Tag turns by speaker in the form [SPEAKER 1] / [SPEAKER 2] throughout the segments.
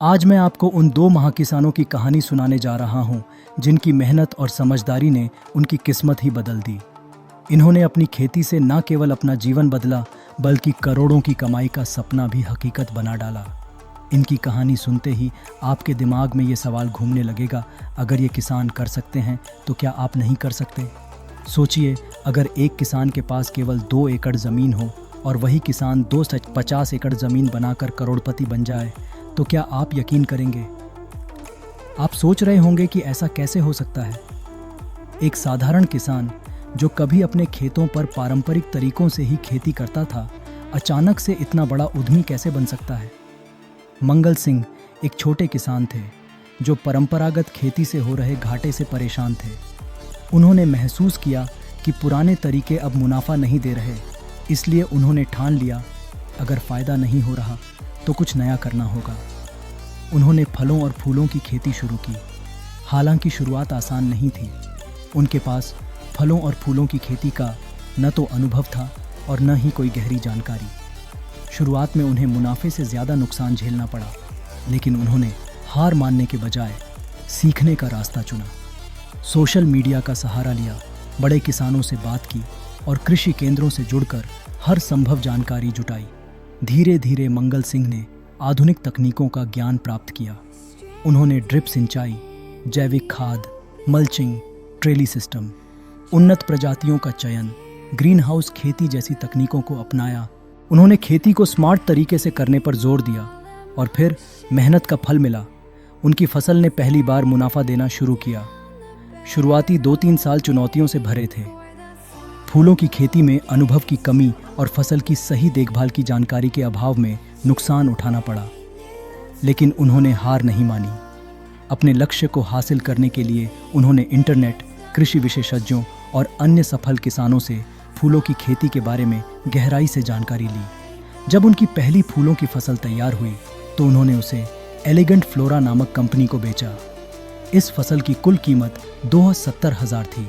[SPEAKER 1] आज मैं आपको उन दो महाकिसानों की कहानी सुनाने जा रहा हूं, जिनकी मेहनत और समझदारी ने उनकी किस्मत ही बदल दी। इन्होंने अपनी खेती से न केवल अपना जीवन बदला, बल्कि करोड़ों की कमाई का सपना भी हकीकत बना डाला। इनकी कहानी सुनते ही आपके दिमाग में ये सवाल घूमने लगेगा, अगर ये किसान कर सकते हैं तो क्या आप नहीं कर सकते? सोचिए, अगर एक किसान के पास केवल 2 एकड़ ज़मीन हो और वही किसान 250 एकड़ ज़मीन बनाकर करोड़पति बन जाए, तो क्या आप यकीन करेंगे? आप सोच रहे होंगे कि ऐसा कैसे हो सकता है। एक साधारण किसान जो कभी अपने खेतों पर पारंपरिक तरीकों से ही खेती करता था, अचानक से इतना बड़ा उद्यमी कैसे बन सकता है? मंगल सिंह एक छोटे किसान थे जो परंपरागत खेती से हो रहे घाटे से परेशान थे। उन्होंने महसूस किया कि पुराने तरीके अब मुनाफा नहीं दे रहे, इसलिए उन्होंने ठान लिया, अगर फ़ायदा नहीं हो रहा तो कुछ नया करना होगा। उन्होंने फलों और फूलों की खेती शुरू की। हालांकि शुरुआत आसान नहीं थी। उनके पास फलों और फूलों की खेती का न तो अनुभव था और न ही कोई गहरी जानकारी। शुरुआत में उन्हें मुनाफे से ज़्यादा नुकसान झेलना पड़ा, लेकिन उन्होंने हार मानने के बजाय सीखने का रास्ता चुना। सोशल मीडिया का सहारा लिया, बड़े किसानों से बात की और कृषि केंद्रों से जुड़कर हर संभव जानकारी जुटाई। धीरे धीरे मंगल सिंह ने आधुनिक तकनीकों का ज्ञान प्राप्त किया। उन्होंने ड्रिप सिंचाई, जैविक खाद, मल्चिंग, ट्रेली सिस्टम, उन्नत प्रजातियों का चयन, ग्रीन हाउस खेती जैसी तकनीकों को अपनाया। उन्होंने खेती को स्मार्ट तरीके से करने पर जोर दिया और फिर मेहनत का फल मिला। उनकी फसल ने पहली बार मुनाफा देना शुरू किया। शुरुआती 2-3 साल चुनौतियों से भरे थे। फूलों की खेती में अनुभव की कमी और फसल की सही देखभाल की जानकारी के अभाव में नुकसान उठाना पड़ा, लेकिन उन्होंने हार नहीं मानी। अपने लक्ष्य को हासिल करने के लिए उन्होंने इंटरनेट, कृषि विशेषज्ञों और अन्य सफल किसानों से फूलों की खेती के बारे में गहराई से जानकारी ली। जब उनकी पहली फूलों की फसल तैयार हुई तो उन्होंने उसे एलिगेंट फ्लोरा नामक कंपनी को बेचा। इस फसल की कुल कीमत 270,000 थी।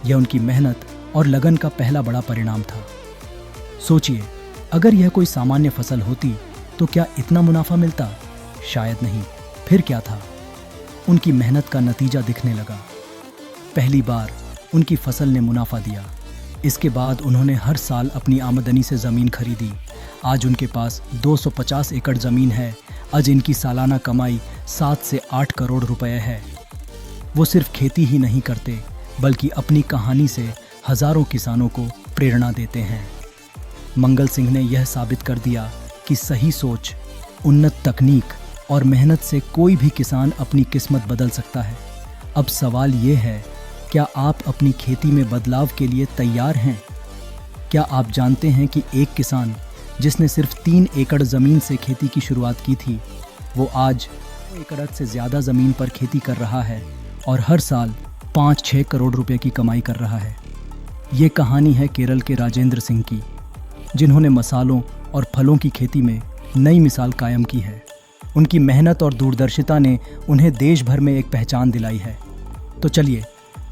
[SPEAKER 1] यह उनकी मेहनत और लगन का पहला बड़ा परिणाम था। सोचिए, अगर यह कोई सामान्य फसल होती तो क्या इतना मुनाफा मिलता? शायद नहीं। फिर क्या था? उनकी मेहनत का नतीजा दिखने लगा। पहली बार उनकी फसल ने मुनाफा दिया। इसके बाद उन्होंने हर साल अपनी आमदनी से ज़मीन खरीदी। आज उनके पास 250 एकड़ ज़मीन है। आज इनकी सालाना कमाई 7 से 8 करोड़ रुपए है। वो सिर्फ खेती ही नहीं करते, बल्कि अपनी कहानी से हजारों किसानों को प्रेरणा देते हैं। मंगल सिंह ने यह साबित कर दिया कि सही सोच, उन्नत तकनीक और मेहनत से कोई भी किसान अपनी किस्मत बदल सकता है। अब सवाल ये है, क्या आप अपनी खेती में बदलाव के लिए तैयार हैं? क्या आप जानते हैं कि एक किसान जिसने सिर्फ 3 एकड़ ज़मीन से खेती की शुरुआत की थी, वो आज 2 एकड़ से ज़्यादा ज़मीन पर खेती कर रहा है और हर साल 5-6 करोड़ रुपए की कमाई कर रहा है। ये कहानी है केरल के राजेंद्र सिंह की, जिन्होंने मसालों और फलों की खेती में नई मिसाल कायम की है। उनकी मेहनत और दूरदर्शिता ने उन्हें देश भर में एक पहचान दिलाई है। तो चलिए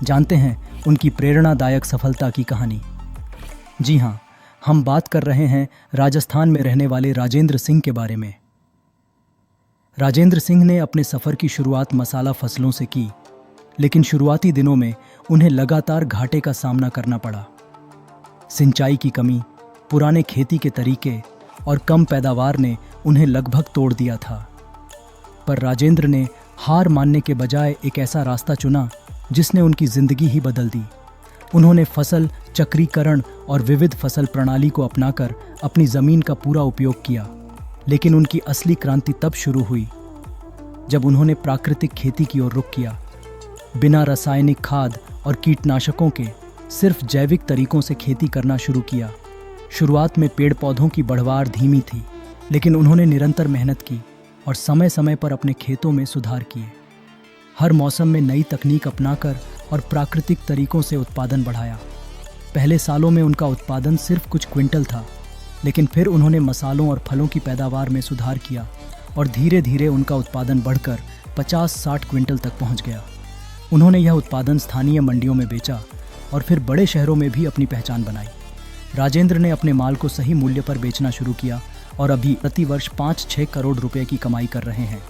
[SPEAKER 1] जानते हैं उनकी प्रेरणादायक सफलता की कहानी। जी हाँ, हम बात कर रहे हैं राजस्थान में रहने वाले राजेंद्र सिंह के बारे में। राजेंद्र सिंह ने अपने सफ़र की शुरुआत मसाला फसलों से की, लेकिन शुरुआती दिनों में उन्हें लगातार घाटे का सामना करना पड़ा। सिंचाई की कमी, पुराने खेती के तरीके और कम पैदावार ने उन्हें लगभग तोड़ दिया था। पर राजेंद्र ने हार मानने के बजाय एक ऐसा रास्ता चुना जिसने उनकी ज़िंदगी ही बदल दी। उन्होंने फसल चक्रीकरण और विविध फसल प्रणाली को अपनाकर अपनी ज़मीन का पूरा उपयोग किया। लेकिन उनकी असली क्रांति तब शुरू हुई जब उन्होंने प्राकृतिक खेती की ओर रुख किया। बिना रासायनिक खाद और कीटनाशकों के सिर्फ जैविक तरीकों से खेती करना शुरू किया। शुरुआत में पेड़ पौधों की बढ़वार धीमी थी, लेकिन उन्होंने निरंतर मेहनत की और समय समय पर अपने खेतों में सुधार किए। हर मौसम में नई तकनीक अपनाकर और प्राकृतिक तरीकों से उत्पादन बढ़ाया। पहले सालों में उनका उत्पादन सिर्फ कुछ क्विंटल था, लेकिन फिर उन्होंने मसालों और फलों की पैदावार में सुधार किया और धीरे धीरे उनका उत्पादन बढ़कर 50-60 क्विंटल तक पहुंच गया। उन्होंने यह उत्पादन स्थानीय मंडियों में बेचा और फिर बड़े शहरों में भी अपनी पहचान बनाई। राजेंद्र ने अपने माल को सही मूल्य पर बेचना शुरू किया और अभी प्रति वर्ष 5-6 करोड़ रुपए की कमाई कर रहे हैं।